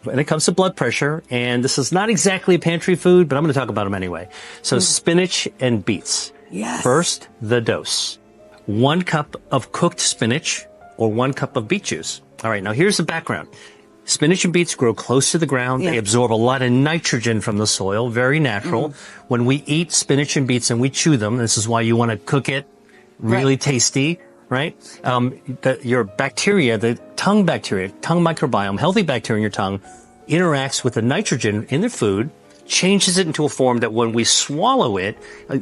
when it comes to blood pressure, and this is not exactly a pantry food, but I'm going to talk about them anyway. So spinach and beets. Yes. First, the dose. 1 cup of cooked spinach or 1 cup of beet juice. All right, now here's the background. Spinach and beets grow close to the ground. Yeah. They absorb a lot of nitrogen from the soil, very natural. When we eat spinach and beets and we chew them, this is why you want to cook it really tasty, right? Your bacteria, the tongue microbiome, healthy bacteria in your tongue, interacts with the nitrogen in the food, changes it into a form that when we swallow it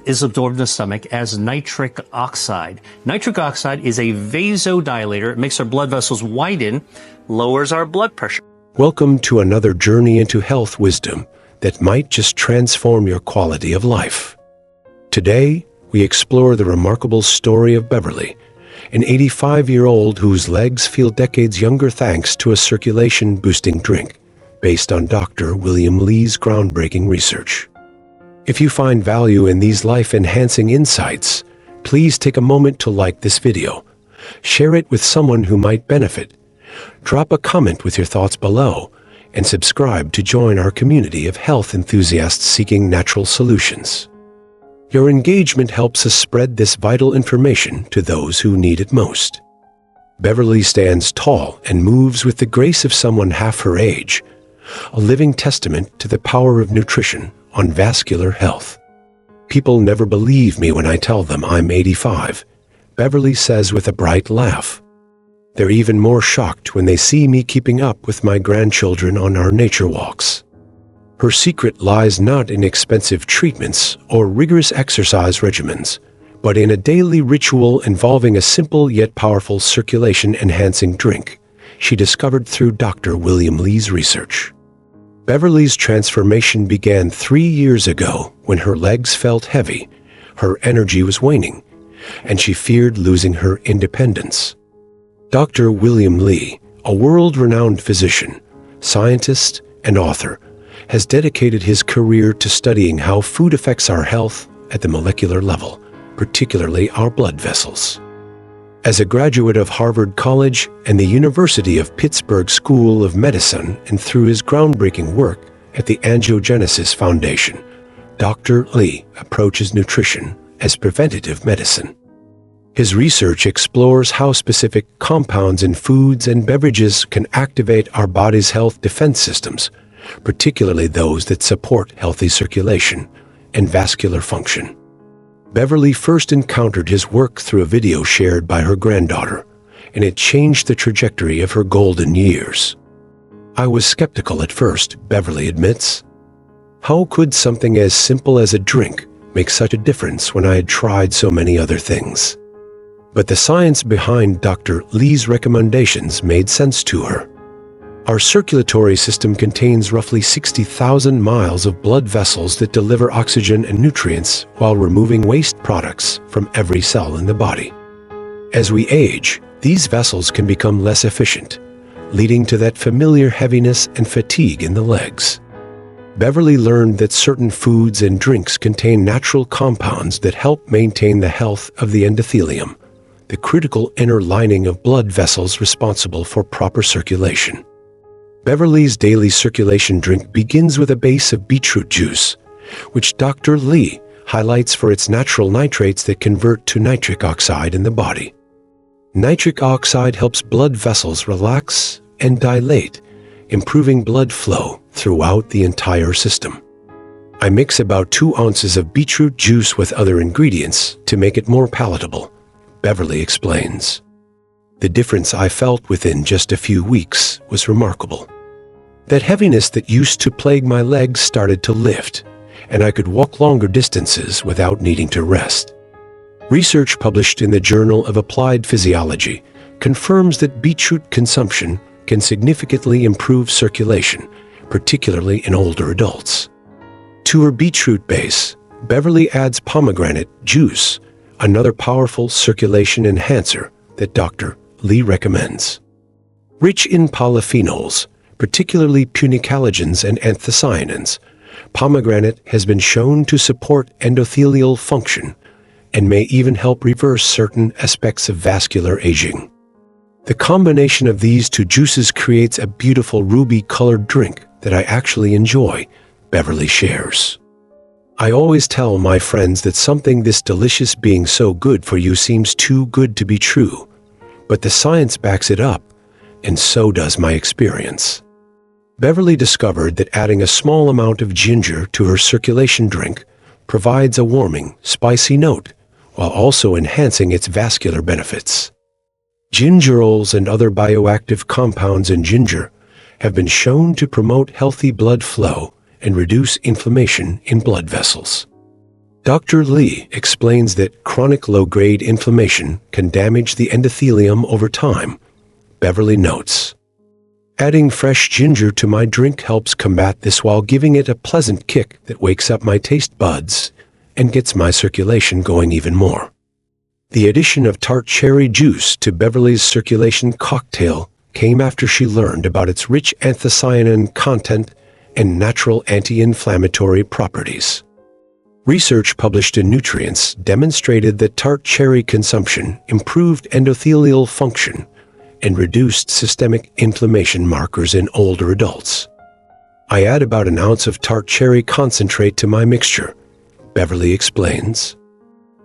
is absorbed in the stomach as nitric oxide. Nitric oxide is a vasodilator. It makes our blood vessels widen, lowers our blood pressure. Welcome to another journey into health wisdom that might just transform your quality of life. Today, we explore the remarkable story of Beverly, an 85-year-old whose legs feel decades younger thanks to a circulation-boosting drink based on Dr. William Lee's groundbreaking research. If you find value in these life-enhancing insights, please take a moment to like this video, share it with someone who might benefit, drop a comment with your thoughts below, and subscribe to join our community of health enthusiasts seeking natural solutions. Your engagement helps us spread this vital information to those who need it most. Beverly stands tall and moves with the grace of someone half her age, a living testament to the power of nutrition on vascular health. People never believe me when I tell them I'm 85, Beverly says with a bright laugh. They're even more shocked when they see me keeping up with my grandchildren on our nature walks. Her secret lies not in expensive treatments or rigorous exercise regimens, but in a daily ritual involving a simple yet powerful circulation-enhancing drink she discovered through Dr. William Lee's research. Beverly's transformation began 3 years ago when her legs felt heavy, her energy was waning, and she feared losing her independence. Dr. William Lee, a world-renowned physician, scientist, and author, has dedicated his career to studying how food affects our health at the molecular level, particularly our blood vessels. As a graduate of Harvard College and the University of Pittsburgh School of Medicine and through his groundbreaking work at the Angiogenesis Foundation, Dr. Lee approaches nutrition as preventative medicine. His research explores how specific compounds in foods and beverages can activate our body's health defense systems, particularly those that support healthy circulation and vascular function. Beverly first encountered his work through a video shared by her granddaughter, and it changed the trajectory of her golden years. I was skeptical at first, Beverly admits. How could something as simple as a drink make such a difference when I had tried so many other things? But the science behind Dr. Lee's recommendations made sense to her. Our circulatory system contains roughly 60,000 miles of blood vessels that deliver oxygen and nutrients while removing waste products from every cell in the body. As we age, these vessels can become less efficient, leading to that familiar heaviness and fatigue in the legs. Beverly learned that certain foods and drinks contain natural compounds that help maintain the health of the endothelium, the critical inner lining of blood vessels responsible for proper circulation. Beverly's daily circulation drink begins with a base of beetroot juice, which Dr. Lee highlights for its natural nitrates that convert to nitric oxide in the body. Nitric oxide helps blood vessels relax and dilate, improving blood flow throughout the entire system. I mix about 2 ounces of beetroot juice with other ingredients to make it more palatable, Beverly explains. The difference I felt within just a few weeks was remarkable. That heaviness that used to plague my legs started to lift, and I could walk longer distances without needing to rest. Research published in the Journal of Applied Physiology confirms that beetroot consumption can significantly improve circulation, particularly in older adults. To her beetroot base, Beverly adds pomegranate juice, another powerful circulation enhancer that Dr. Lee recommends. Rich in polyphenols, particularly punicalagins and anthocyanins, pomegranate has been shown to support endothelial function and may even help reverse certain aspects of vascular aging. The combination of these two juices creates a beautiful ruby-colored drink that I actually enjoy, Beverly shares. I always tell my friends that something this delicious being so good for you seems too good to be true, but the science backs it up, and so does my experience. Beverly discovered that adding a small amount of ginger to her circulation drink provides a warming, spicy note, while also enhancing its vascular benefits. Gingerols and other bioactive compounds in ginger have been shown to promote healthy blood flow and reduce inflammation in blood vessels. Dr. Lee explains that chronic low-grade inflammation can damage the endothelium over time. Beverly notes, "Adding fresh ginger to my drink helps combat this while giving it a pleasant kick that wakes up my taste buds and gets my circulation going even more." The addition of tart cherry juice to Beverly's circulation cocktail came after she learned about its rich anthocyanin content and natural anti-inflammatory properties. Research published in Nutrients demonstrated that tart cherry consumption improved endothelial function and reduced systemic inflammation markers in older adults. I add about an ounce of tart cherry concentrate to my mixture, Beverly explains.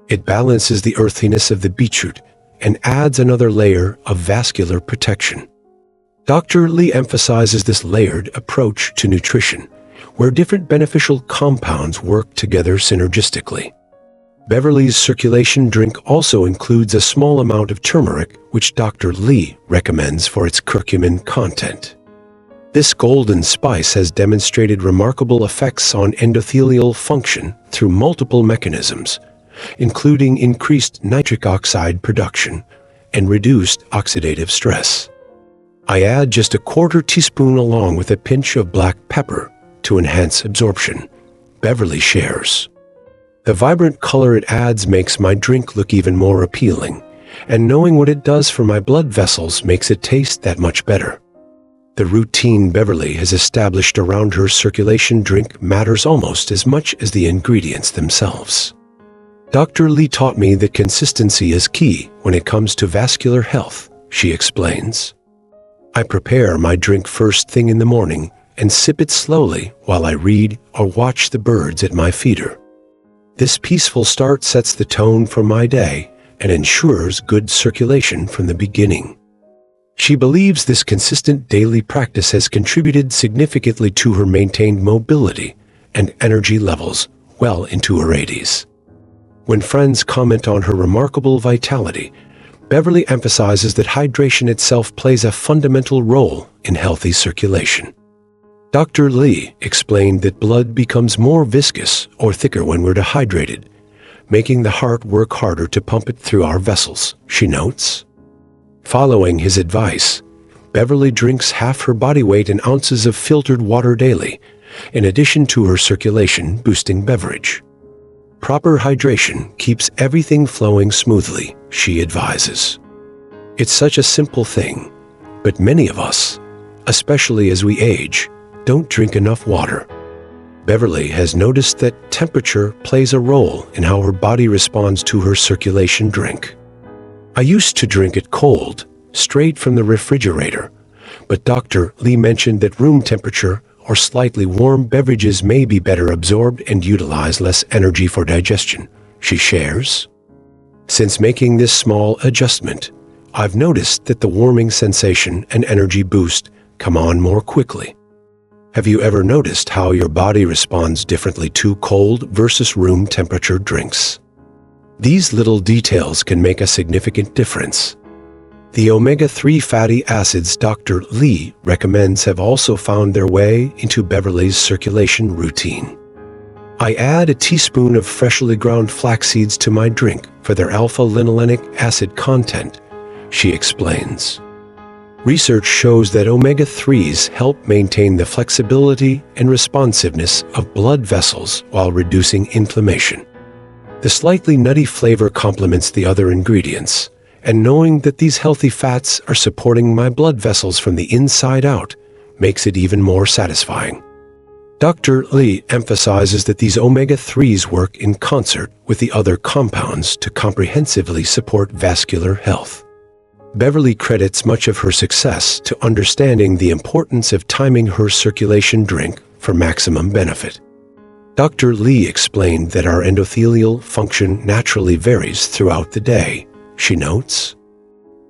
It balances the earthiness of the beetroot and adds another layer of vascular protection. Dr. Lee emphasizes this layered approach to nutrition, where different beneficial compounds work together synergistically. Beverly's circulation drink also includes a small amount of turmeric, which Dr. Lee recommends for its curcumin content. This golden spice has demonstrated remarkable effects on endothelial function through multiple mechanisms, including increased nitric oxide production and reduced oxidative stress. I add just a quarter teaspoon along with a pinch of black pepper to enhance absorption, Beverly shares. The vibrant color it adds makes my drink look even more appealing, and knowing what it does for my blood vessels makes it taste that much better. The routine Beverly has established around her circulation drink matters almost as much as the ingredients themselves. Dr. Lee taught me that consistency is key when it comes to vascular health, she explains. I prepare my drink first thing in the morning and sip it slowly while I read or watch the birds at my feeder. This peaceful start sets the tone for my day and ensures good circulation from the beginning. She believes this consistent daily practice has contributed significantly to her maintained mobility and energy levels well into her 80s. When friends comment on her remarkable vitality, Beverly emphasizes that hydration itself plays a fundamental role in healthy circulation. Dr. Lee explained that blood becomes more viscous or thicker when we're dehydrated, making the heart work harder to pump it through our vessels, she notes. Following his advice, Beverly drinks half her body weight in ounces of filtered water daily, in addition to her circulation-boosting beverage. Proper hydration keeps everything flowing smoothly, she advises. It's such a simple thing, but many of us, especially as we age, don't drink enough water. Beverly has noticed that temperature plays a role in how her body responds to her circulation drink. I used to drink it cold, straight from the refrigerator, but Dr. Lee mentioned that room temperature or slightly warm beverages may be better absorbed and utilize less energy for digestion, she shares. Since making this small adjustment, I've noticed that the warming sensation and energy boost come on more quickly. Have you ever noticed how your body responds differently to cold versus room temperature drinks? These little details can make a significant difference. The omega-3 fatty acids Dr. Lee recommends have also found their way into Beverly's circulation routine. I add a teaspoon of freshly ground flax seeds to my drink for their alpha-linolenic acid content, she explains. Research shows that omega-3s help maintain the flexibility and responsiveness of blood vessels while reducing inflammation. The slightly nutty flavor complements the other ingredients, and knowing that these healthy fats are supporting my blood vessels from the inside out makes it even more satisfying. Dr. Lee emphasizes that these omega-3s work in concert with the other compounds to comprehensively support vascular health. Beverly credits much of her success to understanding the importance of timing her circulation drink for maximum benefit. Dr. Lee explained that our endothelial function naturally varies throughout the day. She notes,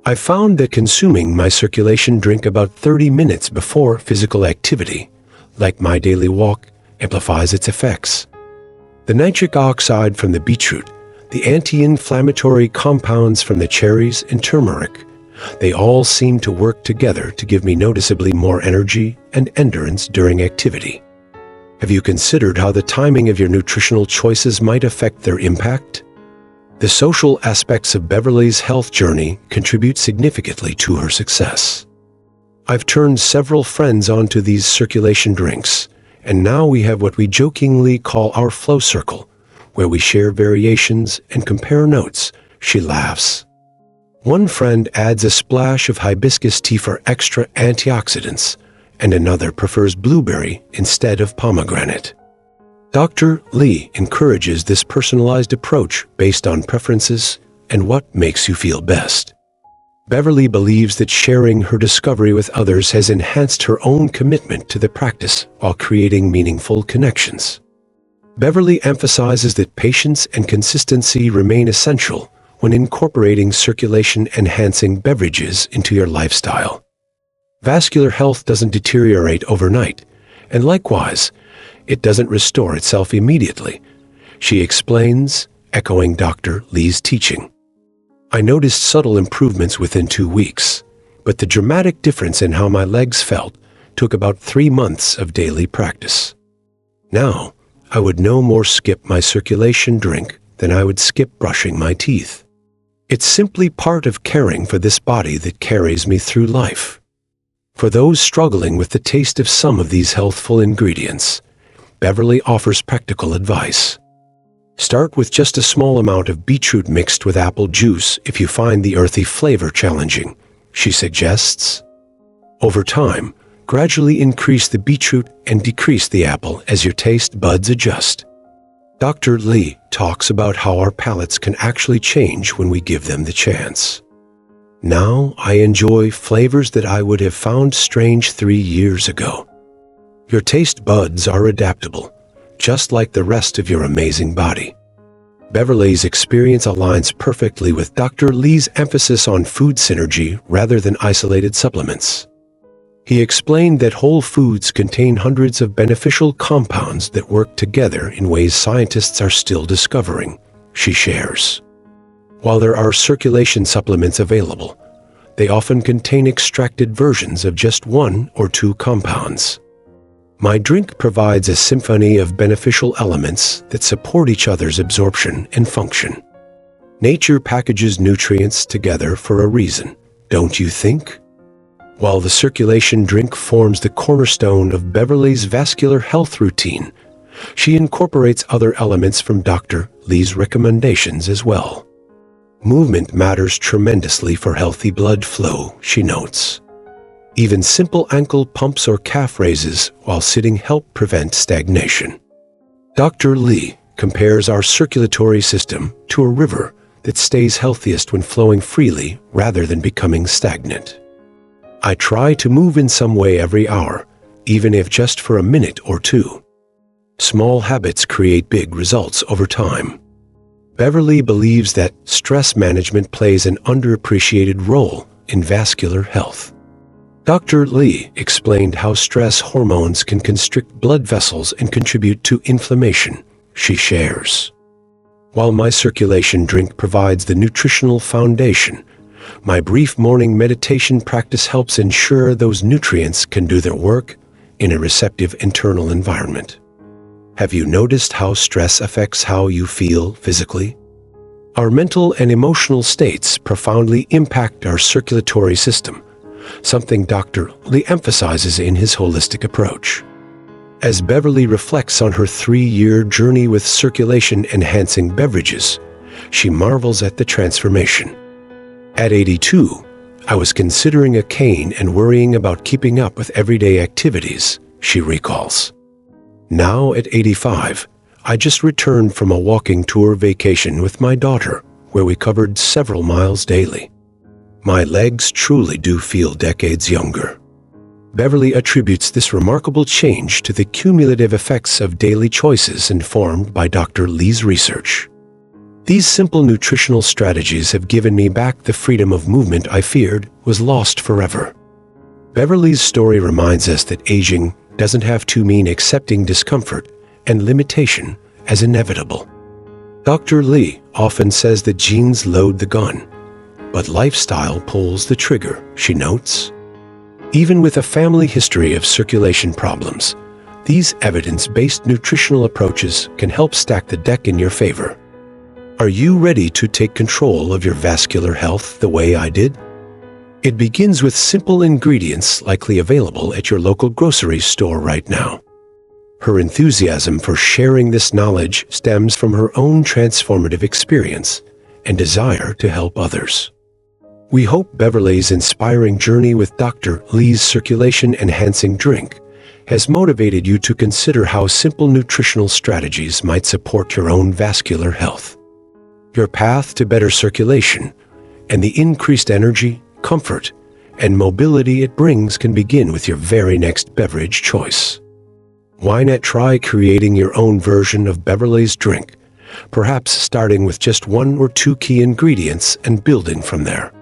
"I found that consuming my circulation drink about 30 minutes before physical activity, like my daily walk, amplifies its effects. The nitric oxide from the beetroot, the anti-inflammatory compounds from the cherries and turmeric, they all seem to work together to give me noticeably more energy and endurance during activity. Have you considered how the timing of your nutritional choices might affect their impact?" The social aspects of Beverly's health journey contribute significantly to her success. "I've turned several friends onto these circulation drinks, and now we have what we jokingly call our flow circle, where we share variations and compare notes," she laughs. One friend adds a splash of hibiscus tea for extra antioxidants, and another prefers blueberry instead of pomegranate. Dr. Lee encourages this personalized approach based on preferences and what makes you feel best. Beverly believes that sharing her discovery with others has enhanced her own commitment to the practice while creating meaningful connections. Beverly emphasizes that patience and consistency remain essential when incorporating circulation-enhancing beverages into your lifestyle. Vascular health doesn't deteriorate overnight, and likewise, it doesn't restore itself immediately, she explains, echoing Dr. Lee's teaching. "I noticed subtle improvements within 2 weeks, but the dramatic difference in how my legs felt took about 3 months of daily practice. Now, I would no more skip my circulation drink than I would skip brushing my teeth. It's simply part of caring for this body that carries me through life." For those struggling with the taste of some of these healthful ingredients, Beverly offers practical advice. Start with just a small amount of beetroot mixed with apple juice if you find the earthy flavor challenging, she suggests. Over time, gradually increase the beetroot and decrease the apple as your taste buds adjust. Dr. Lee talks about how our palates can actually change when we give them the chance. "Now I enjoy flavors that I would have found strange 3 years ago." Your taste buds are adaptable, just like the rest of your amazing body. Beverly's experience aligns perfectly with Dr. Lee's emphasis on food synergy rather than isolated supplements. He explained that whole foods contain hundreds of beneficial compounds that work together in ways scientists are still discovering, she shares. While there are circulation supplements available, they often contain extracted versions of just 1 or 2 compounds. My drink provides a symphony of beneficial elements that support each other's absorption and function. Nature packages nutrients together for a reason, don't you think? While the circulation drink forms the cornerstone of Beverly's vascular health routine, she incorporates other elements from Dr. Lee's recommendations as well. Movement matters tremendously for healthy blood flow, she notes. Even simple ankle pumps or calf raises while sitting help prevent stagnation. Dr. Lee compares our circulatory system to a river that stays healthiest when flowing freely rather than becoming stagnant. "I try to move in some way every hour, even if just for a minute or 2. Small habits create big results over time." Beverly believes that stress management plays an underappreciated role in vascular health. Dr. Lee explained how stress hormones can constrict blood vessels and contribute to inflammation, she shares. "While my circulation drink provides the nutritional foundation, my brief morning meditation practice helps ensure those nutrients can do their work in a receptive internal environment." Have you noticed how stress affects how you feel physically? Our mental and emotional states profoundly impact our circulatory system, something Dr. Lee emphasizes in his holistic approach. As Beverly reflects on her 3-year journey with circulation-enhancing beverages, she marvels at the transformation. "At 82, I was considering a cane and worrying about keeping up with everyday activities," she recalls. "Now at 85, I just returned from a walking tour vacation with my daughter, where we covered several miles daily. My legs truly do feel decades younger." Beverly attributes this remarkable change to the cumulative effects of daily choices informed by Dr. Lee's research. "These simple nutritional strategies have given me back the freedom of movement I feared was lost forever." Beverly's story reminds us that aging doesn't have to mean accepting discomfort and limitation as inevitable. Dr. Lee often says that genes load the gun, but lifestyle pulls the trigger, she notes. Even with a family history of circulation problems, these evidence-based nutritional approaches can help stack the deck in your favor. Are you ready to take control of your vascular health the way I did? It begins with simple ingredients likely available at your local grocery store right now. Her enthusiasm for sharing this knowledge stems from her own transformative experience and desire to help others. We hope Beverly's inspiring journey with Dr. Lee's circulation-enhancing drink has motivated you to consider how simple nutritional strategies might support your own vascular health. Your path to better circulation and the increased energy, comfort, and mobility it brings can begin with your very next beverage choice. Why not try creating your own version of Beverly's drink, perhaps starting with just 1 or 2 key ingredients and building from there?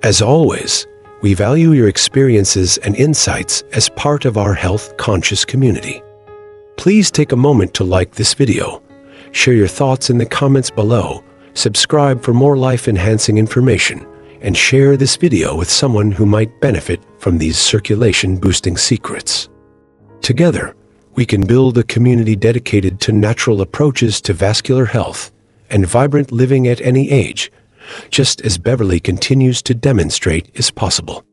As always, we value your experiences and insights as part of our health-conscious community. Please take a moment to like this video, share your thoughts in the comments below, subscribe for more life-enhancing information, and share this video with someone who might benefit from these circulation-boosting secrets. Together, we can build a community dedicated to natural approaches to vascular health and vibrant living at any age, just as Beverly continues to demonstrate is possible.